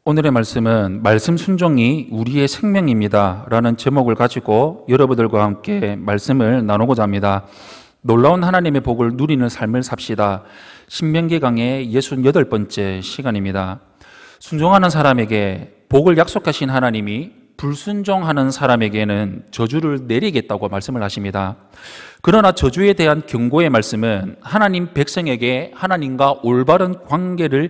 오늘의 말씀은 말씀 순종이 우리의 생명입니다 라는 제목을 가지고 여러분들과 함께 말씀을 나누고자 합니다. 놀라운 하나님의 복을 누리는 삶을 삽시다. 신명기 강의 68번째 시간입니다. 순종하는 사람에게 복을 약속하신 하나님이 불순종하는 사람에게는 저주를 내리겠다고 말씀을 하십니다. 그러나 저주에 대한 경고의 말씀은 하나님 백성에게 하나님과 올바른 관계를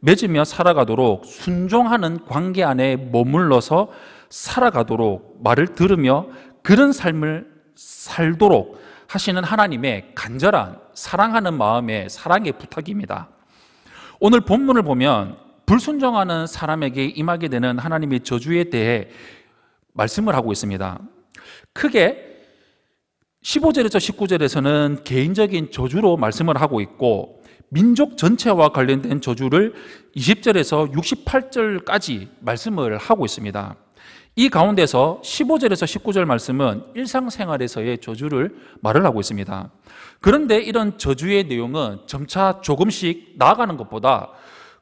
맺으며 살아가도록 순종하는 관계 안에 머물러서 살아가도록 말을 들으며 그런 삶을 살도록 하시는 하나님의 간절한 사랑하는 마음의 사랑의 부탁입니다. 오늘 본문을 보면 불순종하는 사람에게 임하게 되는 하나님의 저주에 대해 말씀을 하고 있습니다. 크게 15절에서 19절에서는 개인적인 저주로 말씀을 하고 있고 민족 전체와 관련된 저주를 20절에서 68절까지 말씀을 하고 있습니다. 이 가운데서 15절에서 19절 말씀은 일상생활에서의 저주를 말을 하고 있습니다. 그런데 이런 저주의 내용은 점차 조금씩 나아가는 것보다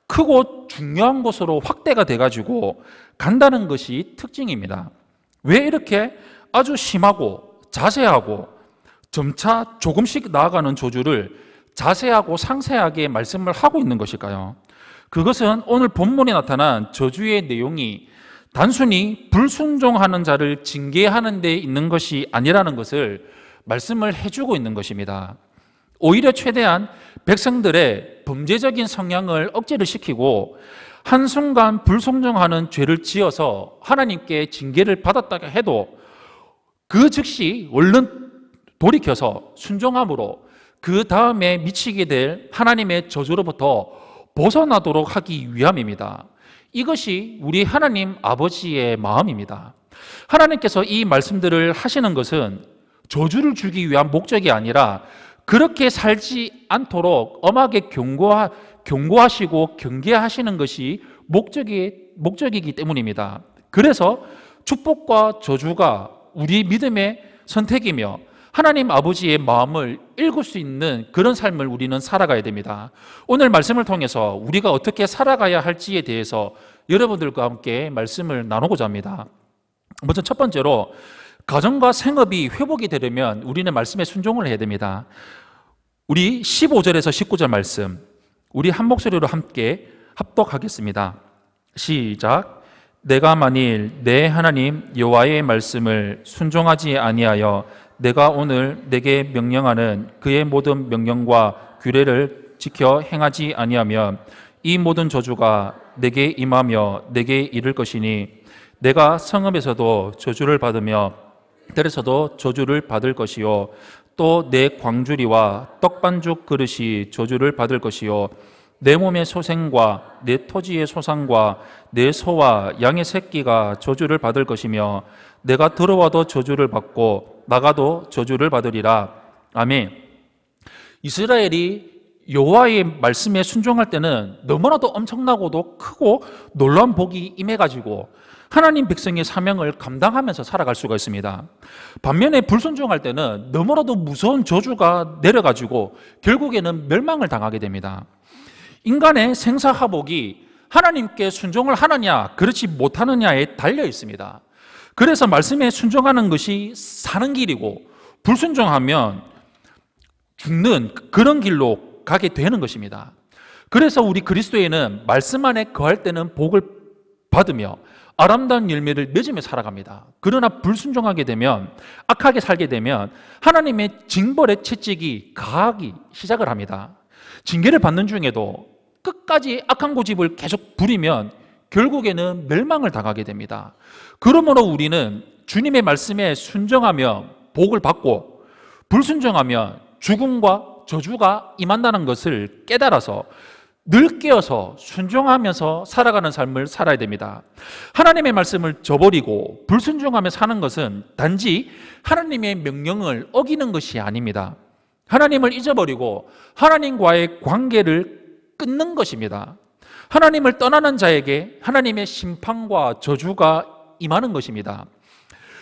크고 중요한 것으로 확대가 돼가지고 간다는 것이 특징입니다. 왜 이렇게 아주 심하고 자세하고 점차 조금씩 나아가는 저주를 자세하고 상세하게 말씀을 하고 있는 것일까요? 그것은 오늘 본문에 나타난 저주의 내용이 단순히 불순종하는 자를 징계하는 데 있는 것이 아니라는 것을 말씀을 해주고 있는 것입니다. 오히려 최대한 백성들의 범죄적인 성향을 억제를 시키고 한순간 불순종하는 죄를 지어서 하나님께 징계를 받았다 해도 그 즉시 얼른 돌이켜서 순종함으로 그 다음에 미치게 될 하나님의 저주로부터 벗어나도록 하기 위함입니다. 이것이 우리 하나님 아버지의 마음입니다. 하나님께서 이 말씀들을 하시는 것은 저주를 주기 위한 목적이 아니라 그렇게 살지 않도록 엄하게 경고하시고 경계하시는 것이 목적이기 때문입니다. 그래서 축복과 저주가 우리 믿음의 선택이며 하나님 아버지의 마음을 읽을 수 있는 그런 삶을 우리는 살아가야 됩니다. 오늘 말씀을 통해서 우리가 어떻게 살아가야 할지에 대해서 여러분들과 함께 말씀을 나누고자 합니다. 먼저 첫 번째로 가정과 생업이 회복이 되려면 우리는 말씀에 순종을 해야 됩니다. 우리 15절에서 19절 말씀 우리 한 목소리로 함께 합독하겠습니다. 시작. 내가 만일 내 하나님 여호와의 말씀을 순종하지 아니하여 내가 오늘 내게 명령하는 그의 모든 명령과 규례를 지켜 행하지 아니하면 이 모든 저주가 내게 임하며 내게 이를 것이니 내가 성읍에서도 저주를 받으며 들에서도 저주를 받을 것이요 또 내 광주리와 떡반죽 그릇이 저주를 받을 것이요 내 몸의 소생과 내 토지의 소산과 내 소와 양의 새끼가 저주를 받을 것이며 내가 들어와도 저주를 받고 나가도 저주를 받으리라. 아멘. 이스라엘이 여호와의 말씀에 순종할 때는 너무나도 엄청나고도 크고 놀라운 복이 임해가지고 하나님 백성의 사명을 감당하면서 살아갈 수가 있습니다. 반면에 불순종할 때는 너무나도 무서운 저주가 내려가지고 결국에는 멸망을 당하게 됩니다. 인간의 생사하복이 하나님께 순종을 하느냐 그렇지 못하느냐에 달려 있습니다. 그래서 말씀에 순종하는 것이 사는 길이고 불순종하면 죽는 그런 길로 가게 되는 것입니다. 그래서 우리 그리스도인은 말씀 안에 거할 때는 복을 받으며 아름다운 열매를 맺으며 살아갑니다. 그러나 불순종하게 되면 악하게 살게 되면 하나님의 징벌의 채찍이 가하기 시작을 합니다. 징계를 받는 중에도 끝까지 악한 고집을 계속 부리면 결국에는 멸망을 당하게 됩니다. 그러므로 우리는 주님의 말씀에 순종하며 복을 받고 불순종하면 죽음과 저주가 임한다는 것을 깨달아서 늘 깨어서 순종하면서 살아가는 삶을 살아야 됩니다. 하나님의 말씀을 저버리고 불순종하며 사는 것은 단지 하나님의 명령을 어기는 것이 아닙니다. 하나님을 잊어버리고 하나님과의 관계를 끊는 것입니다. 하나님을 떠나는 자에게 하나님의 심판과 저주가 임하는 것입니다.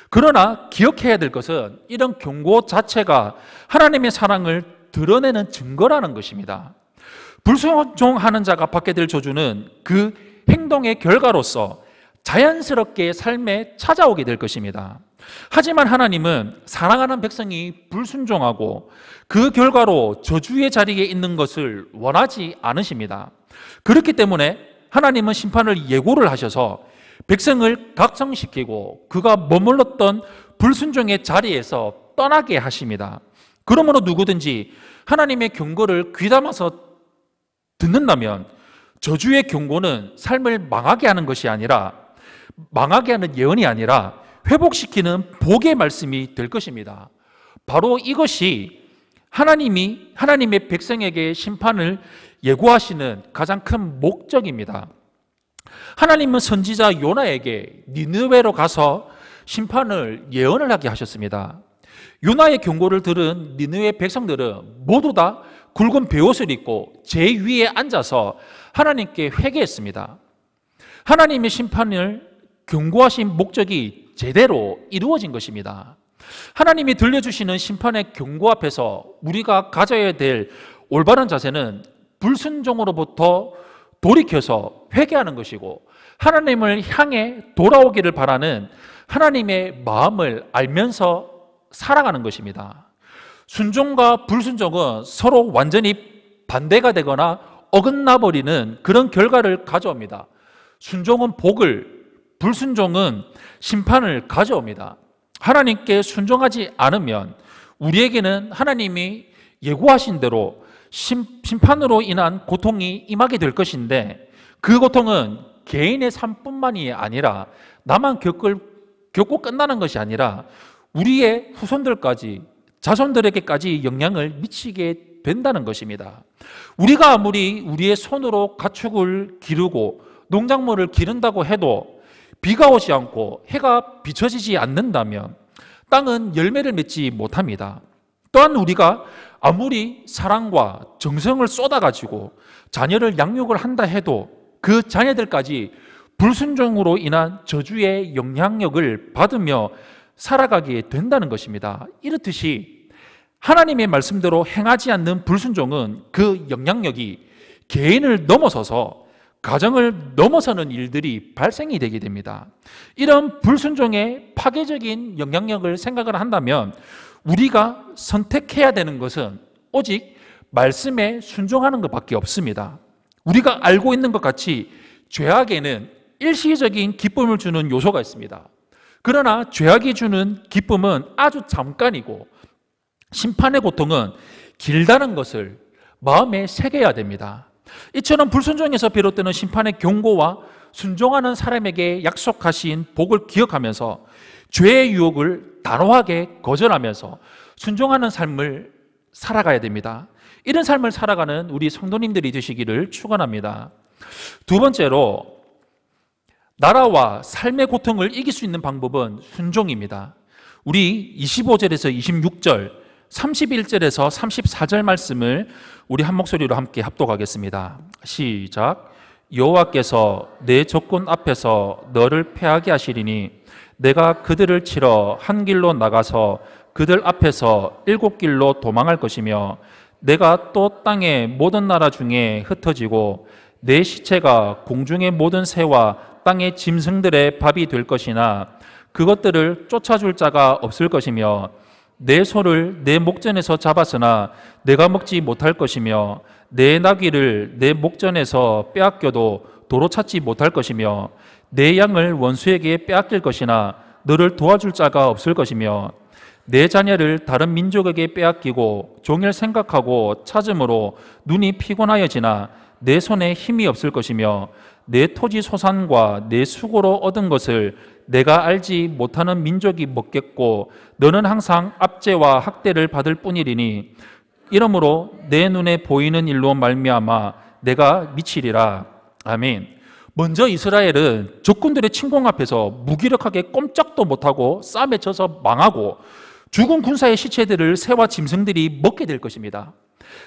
그러나 기억해야 될 것은 이런 경고 자체가 하나님의 사랑을 드러내는 증거라는 것입니다. 불순종하는 자가 받게 될 저주는 그 행동의 결과로서 자연스럽게 삶에 찾아오게 될 것입니다. 하지만 하나님은 사랑하는 백성이 불순종하고 그 결과로 저주의 자리에 있는 것을 원하지 않으십니다. 그렇기 때문에 하나님은 심판을 예고를 하셔서 백성을 각성시키고 그가 머물렀던 불순종의 자리에서 떠나게 하십니다. 그러므로 누구든지 하나님의 경고를 귀담아서 듣는다면 저주의 경고는 삶을 망하게 하는 것이 아니라, 망하게 하는 예언이 아니라 회복시키는 복의 말씀이 될 것입니다. 바로 이것이 하나님의 백성에게 심판을 예고하시는 가장 큰 목적입니다. 하나님은 선지자 요나에게 니느웨로 가서 심판을 예언을 하게 하셨습니다. 요나의 경고를 들은 니느웨 백성들은 모두 다 굵은 베옷을 입고 제 위에 앉아서 하나님께 회개했습니다. 하나님의 심판을 경고하신 목적이 제대로 이루어진 것입니다. 하나님이 들려주시는 심판의 경고 앞에서 우리가 가져야 될 올바른 자세는 불순종으로부터 돌이켜서 회개하는 것이고, 하나님을 향해 돌아오기를 바라는 하나님의 마음을 알면서 살아가는 것입니다. 순종과 불순종은 서로 완전히 반대가 되거나 어긋나버리는 그런 결과를 가져옵니다. 순종은 복을, 불순종은 심판을 가져옵니다. 하나님께 순종하지 않으면 우리에게는 하나님이 예고하신 대로 심판으로 인한 고통이 임하게 될 것인데, 그 고통은 개인의 삶뿐만이 아니라 나만 겪고 끝나는 것이 아니라 우리의 후손들까지, 자손들에게까지 영향을 미치게 된다는 것입니다. 우리가 아무리 우리의 손으로 가축을 기르고 농작물을 기른다고 해도 비가 오지 않고 해가 비춰지지 않는다면 땅은 열매를 맺지 못합니다. 또한 우리가 아무리 사랑과 정성을 쏟아가지고 자녀를 양육을 한다 해도 그 자녀들까지 불순종으로 인한 저주의 영향력을 받으며 살아가게 된다는 것입니다. 이렇듯이 하나님의 말씀대로 행하지 않는 불순종은 그 영향력이 개인을 넘어서서 가정을 넘어서는 일들이 발생이 되게 됩니다. 이런 불순종의 파괴적인 영향력을 생각을 한다면 우리가 선택해야 되는 것은 오직 말씀에 순종하는 것밖에 없습니다. 우리가 알고 있는 것 같이 죄악에는 일시적인 기쁨을 주는 요소가 있습니다. 그러나 죄악이 주는 기쁨은 아주 잠깐이고 심판의 고통은 길다는 것을 마음에 새겨야 됩니다. 이처럼 불순종에서 비롯되는 심판의 경고와 순종하는 사람에게 약속하신 복을 기억하면서 죄의 유혹을 단호하게 거절하면서 순종하는 삶을 살아가야 됩니다. 이런 삶을 살아가는 우리 성도님들이 되시기를 축원합니다. 두 번째로, 나라와 삶의 고통을 이길 수 있는 방법은 순종입니다. 우리 25절에서 26절, 31절에서 34절 말씀을 우리 한 목소리로 함께 합독하겠습니다. 시작. 여호와께서 내 적군 앞에서 너를 패하게 하시리니 내가 그들을 치러 한 길로 나가서 그들 앞에서 7길로 도망할 것이며, 내가 또 땅의 모든 나라 중에 흩어지고 내 시체가 공중의 모든 새와 땅의 짐승들의 밥이 될 것이나 그것들을 쫓아줄 자가 없을 것이며, 내 소를 내 목전에서 잡았으나 내가 먹지 못할 것이며, 내 나귀를 내 목전에서 빼앗겨도 도로 찾지 못할 것이며, 내 양을 원수에게 빼앗길 것이나 너를 도와줄 자가 없을 것이며, 내 자녀를 다른 민족에게 빼앗기고 종일 생각하고 찾음으로 눈이 피곤하여지나 내 손에 힘이 없을 것이며, 내 토지 소산과 내 수고로 얻은 것을 내가 알지 못하는 민족이 먹겠고 너는 항상 압제와 학대를 받을 뿐이리니, 이러므로 내 눈에 보이는 일로 말미암아 내가 미치리라. 아멘. 먼저 이스라엘은 적군들의 침공 앞에서 무기력하게 꼼짝도 못하고 싸움에 져서 망하고 죽은 군사의 시체들을 새와 짐승들이 먹게 될 것입니다.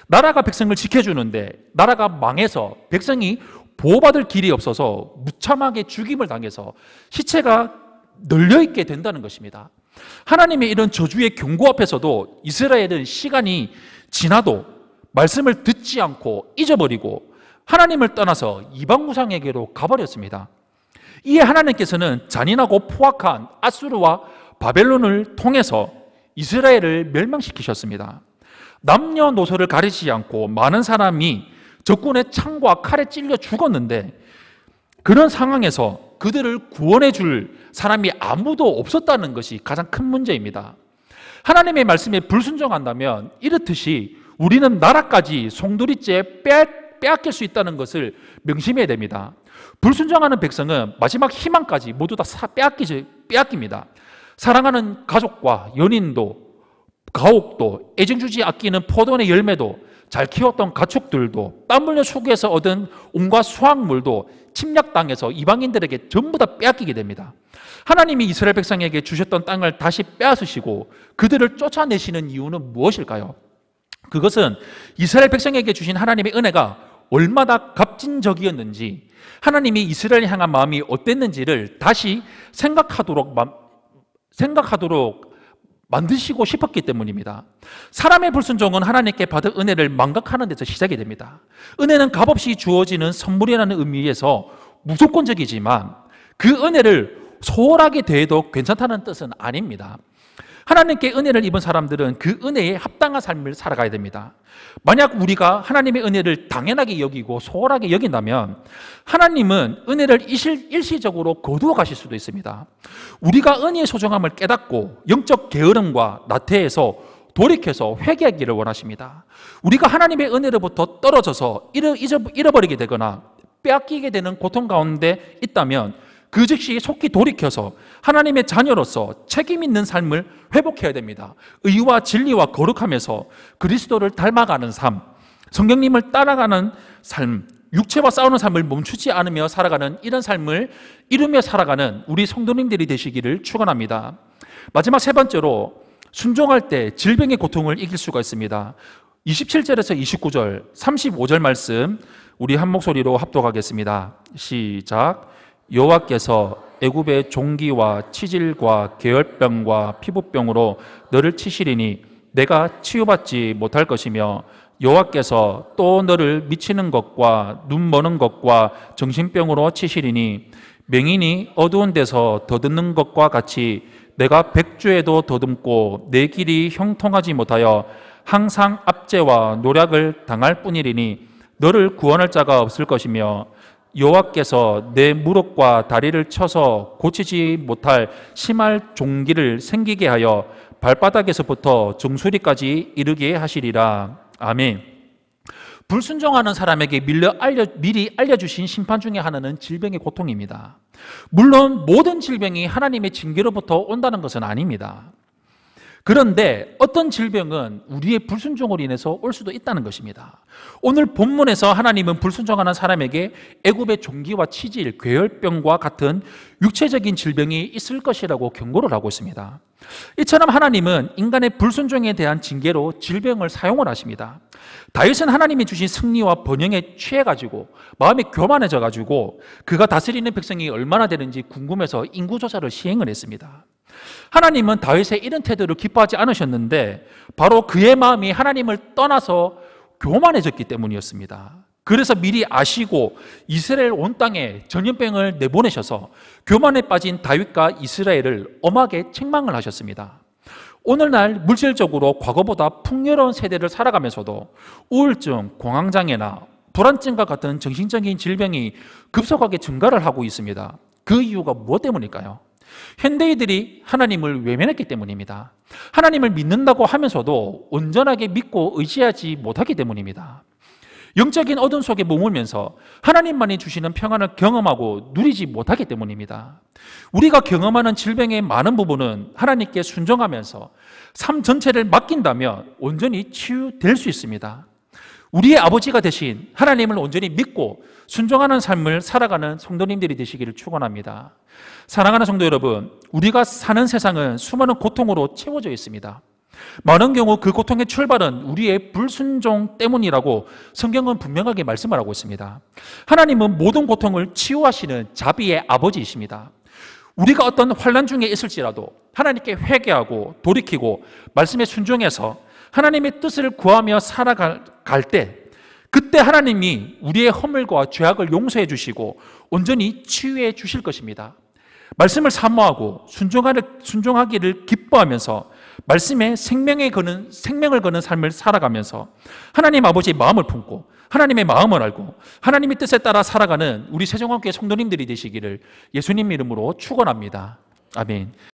나라가 백성을 지켜주는데 나라가 망해서 백성이 보호받을 길이 없어서 무참하게 죽임을 당해서 시체가 널려있게 된다는 것입니다. 하나님의 이런 저주의 경고 앞에서도 이스라엘은 시간이 지나도 말씀을 듣지 않고 잊어버리고 하나님을 떠나서 이방 우상에게로 가버렸습니다. 이에 하나님께서는 잔인하고 포악한 아수르와 바벨론을 통해서 이스라엘을 멸망시키셨습니다. 남녀노소를 가리지 않고 많은 사람이 적군의 창과 칼에 찔려 죽었는데, 그런 상황에서 그들을 구원해 줄 사람이 아무도 없었다는 것이 가장 큰 문제입니다. 하나님의 말씀에 불순종한다면 이렇듯이 우리는 나라까지 송두리째 빼앗길 수 있다는 것을 명심해야 됩니다. 불순종하는 백성은 마지막 희망까지 모두 다 빼앗깁니다. 사랑하는 가족과 연인도, 가옥도, 애정주지 아끼는 포도원의 열매도, 잘 키웠던 가축들도, 땀 흘려 수고해서 얻은 온갖 수확물도 침략당해서 이방인들에게 전부 다 빼앗기게 됩니다. 하나님이 이스라엘 백성에게 주셨던 땅을 다시 빼앗으시고 그들을 쫓아내시는 이유는 무엇일까요? 그것은 이스라엘 백성에게 주신 하나님의 은혜가 얼마나 값진적이었는지, 하나님이 이스라엘을 향한 마음이 어땠는지를 다시 생각하도록 만드시고 싶었기 때문입니다. 사람의 불순종은 하나님께 받은 은혜를 망각하는 데서 시작이 됩니다. 은혜는 값없이 주어지는 선물이라는 의미에서 무조건적이지만 그 은혜를 소홀하게 대해도 괜찮다는 뜻은 아닙니다. 하나님께 은혜를 입은 사람들은 그 은혜에 합당한 삶을 살아가야 됩니다. 만약 우리가 하나님의 은혜를 당연하게 여기고 소홀하게 여긴다면 하나님은 은혜를 일시적으로 거두어 가실 수도 있습니다. 우리가 은혜의 소중함을 깨닫고 영적 게으름과 나태해서 돌이켜서 회개하기를 원하십니다. 우리가 하나님의 은혜로부터 떨어져서 잃어버리게 되거나 빼앗기게 되는 고통 가운데 있다면 그 즉시 속히 돌이켜서 하나님의 자녀로서 책임 있는 삶을 회복해야 됩니다. 의와 진리와 거룩함에서 그리스도를 닮아가는 삶, 성령님을 따라가는 삶, 육체와 싸우는 삶을 멈추지 않으며 살아가는 이런 삶을 이루며 살아가는 우리 성도님들이 되시기를 축원합니다. 마지막 세 번째로, 순종할 때 질병의 고통을 이길 수가 있습니다. 27절에서 29절, 35절 말씀 우리 한 목소리로 합독하겠습니다. 시작. 여호와께서 애굽의 종기와 치질과 계열병과 피부병으로 너를 치시리니 내가 치유받지 못할 것이며, 여호와께서 또 너를 미치는 것과 눈 머는 것과 정신병으로 치시리니 맹인이 어두운 데서 더듬는 것과 같이 내가 백주에도 더듬고 내 길이 형통하지 못하여 항상 압제와 노략을 당할 뿐이리니 너를 구원할 자가 없을 것이며, 여호와께서 내 무릎과 다리를 쳐서 고치지 못할 심할 종기를 생기게 하여 발바닥에서부터 정수리까지 이르게 하시리라. 아멘. 불순종하는 사람에게 미리 알려주신 심판 중에 하나는 질병의 고통입니다. 물론 모든 질병이 하나님의 징계로부터 온다는 것은 아닙니다. 그런데 어떤 질병은 우리의 불순종으로 인해서 올 수도 있다는 것입니다. 오늘 본문에서 하나님은 불순종하는 사람에게 애굽의 종기와 치질, 괴혈병과 같은 육체적인 질병이 있을 것이라고 경고를 하고 있습니다. 이처럼 하나님은 인간의 불순종에 대한 징계로 질병을 사용을 하십니다. 다윗은 하나님이 주신 승리와 번영에 취해가지고 마음이 교만해져가지고 그가 다스리는 백성이 얼마나 되는지 궁금해서 인구조사를 시행을 했습니다. 하나님은 다윗의 이런 태도를 기뻐하지 않으셨는데 바로 그의 마음이 하나님을 떠나서 교만해졌기 때문이었습니다. 그래서 미리 아시고 이스라엘 온 땅에 전염병을 내보내셔서 교만에 빠진 다윗과 이스라엘을 엄하게 책망을 하셨습니다. 오늘날 물질적으로 과거보다 풍요로운 세대를 살아가면서도 우울증, 공황장애나 불안증과 같은 정신적인 질병이 급속하게 증가를 하고 있습니다. 그 이유가 무엇 때문일까요? 현대인들이 하나님을 외면했기 때문입니다. 하나님을 믿는다고 하면서도 온전하게 믿고 의지하지 못하기 때문입니다. 영적인 어둠 속에 머물면서 하나님만이 주시는 평안을 경험하고 누리지 못하기 때문입니다. 우리가 경험하는 질병의 많은 부분은 하나님께 순종하면서 삶 전체를 맡긴다면 온전히 치유될 수 있습니다. 우리의 아버지가 되신 하나님을 온전히 믿고 순종하는 삶을 살아가는 성도님들이 되시기를 축원합니다. 사랑하는 성도 여러분, 우리가 사는 세상은 수많은 고통으로 채워져 있습니다. 많은 경우 그 고통의 출발은 우리의 불순종 때문이라고 성경은 분명하게 말씀을 하고 있습니다. 하나님은 모든 고통을 치유하시는 자비의 아버지이십니다. 우리가 어떤 환난 중에 있을지라도 하나님께 회개하고 돌이키고 말씀에 순종해서 하나님의 뜻을 구하며 살아갈 때 그때 하나님이 우리의 허물과 죄악을 용서해 주시고 온전히 치유해 주실 것입니다. 말씀을 사모하고 순종하기를 기뻐하면서 말씀에 생명을 거는 삶을 살아가면서 하나님 아버지의 마음을 품고 하나님의 마음을 알고 하나님의 뜻에 따라 살아가는 우리 세종학교의 성도님들이 되시기를 예수님 이름으로 축원합니다. 아멘.